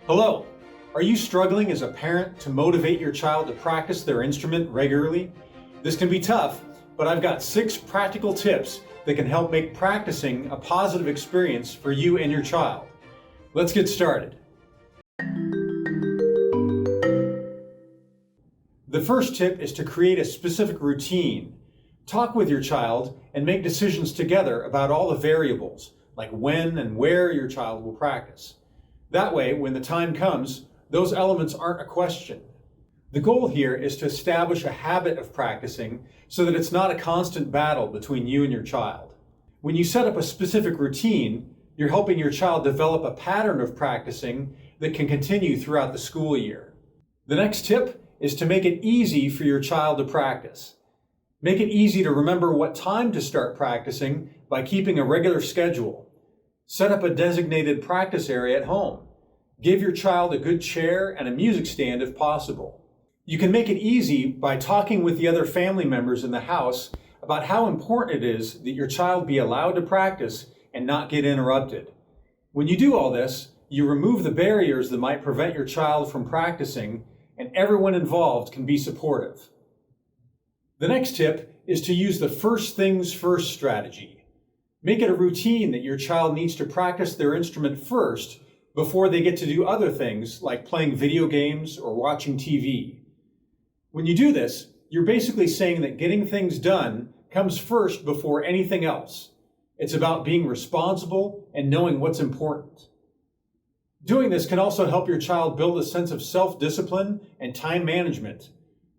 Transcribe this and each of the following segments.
Hello! Are you struggling as a parent to motivate your child to practice their instrument regularly? This can be tough, but I've got 6 practical tips that can help make practicing a positive experience for you and your child. Let's get started. The first tip is to create a specific routine. Talk with your child and make decisions together about all the variables, like when and where your child will practice. That way, when the time comes, those elements aren't a question. The goal here is to establish a habit of practicing so that it's not a constant battle between you and your child. When you set up a specific routine, you're helping your child develop a pattern of practicing that can continue throughout the school year. The next tip is to make it easy for your child to practice. Make it easy to remember what time to start practicing by keeping a regular schedule. Set up a designated practice area at home. Give your child a good chair and a music stand if possible. You can make it easy by talking with the other family members in the house about how important it is that your child be allowed to practice and not get interrupted. When you do all this, you remove the barriers that might prevent your child from practicing, and everyone involved can be supportive. The next tip is to use the first things first strategy. Make it a routine that your child needs to practice their instrument first before they get to do other things like playing video games or watching TV. When you do this, you're basically saying that getting things done comes first before anything else. It's about being responsible and knowing what's important. Doing this can also help your child build a sense of self-discipline and time management,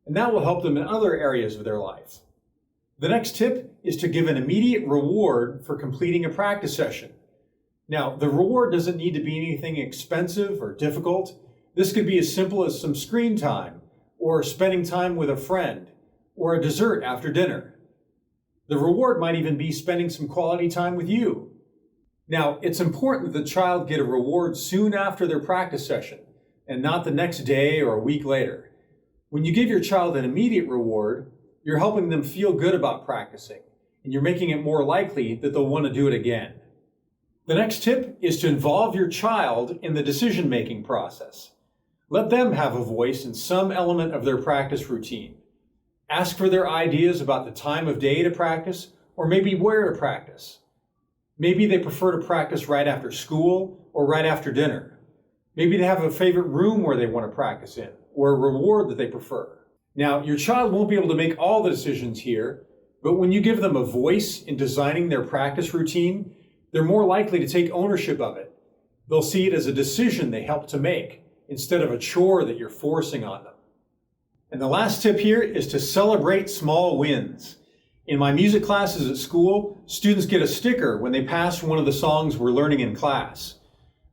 and that will help them in other areas of their life. The next tip is to give an immediate reward for completing a practice session. Now, the reward doesn't need to be anything expensive or difficult. This could be as simple as some screen time, or spending time with a friend, or a dessert after dinner. The reward might even be spending some quality time with you. Now, it's important that the child get a reward soon after their practice session, and not the next day or a week later. When you give your child an immediate reward, you're helping them feel good about practicing, and you're making it more likely that they'll want to do it again. The next tip is to involve your child in the decision-making process. Let them have a voice in some element of their practice routine. Ask for their ideas about the time of day to practice, or maybe where to practice. Maybe they prefer to practice right after school or right after dinner. Maybe they have a favorite room where they want to practice in, or a reward that they prefer. Now, your child won't be able to make all the decisions here, but when you give them a voice in designing their practice routine, they're more likely to take ownership of it. They'll see it as a decision they helped to make, instead of a chore that you're forcing on them. And the last tip here is to celebrate small wins. In my music classes at school, students get a sticker when they pass one of the songs we're learning in class.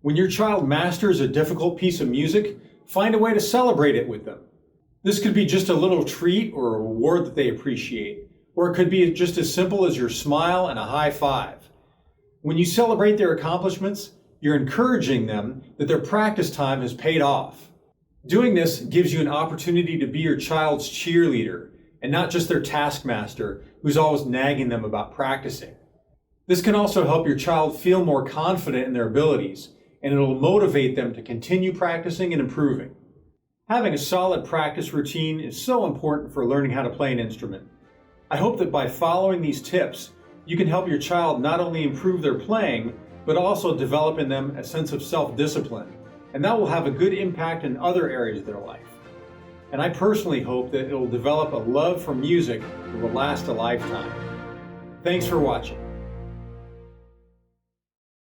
When your child masters a difficult piece of music, find a way to celebrate it with them. This could be just a little treat or a reward that they appreciate, or it could be just as simple as your smile and a high five. When you celebrate their accomplishments, you're encouraging them that their practice time has paid off. Doing this gives you an opportunity to be your child's cheerleader and not just their taskmaster who's always nagging them about practicing. This can also help your child feel more confident in their abilities, and it'll motivate them to continue practicing and improving. Having a solid practice routine is so important for learning how to play an instrument. I hope that by following these tips, you can help your child not only improve their playing, but also develop in them a sense of self-discipline, and that will have a good impact in other areas of their life. And I personally hope that it will develop a love for music that will last a lifetime. Thanks for watching.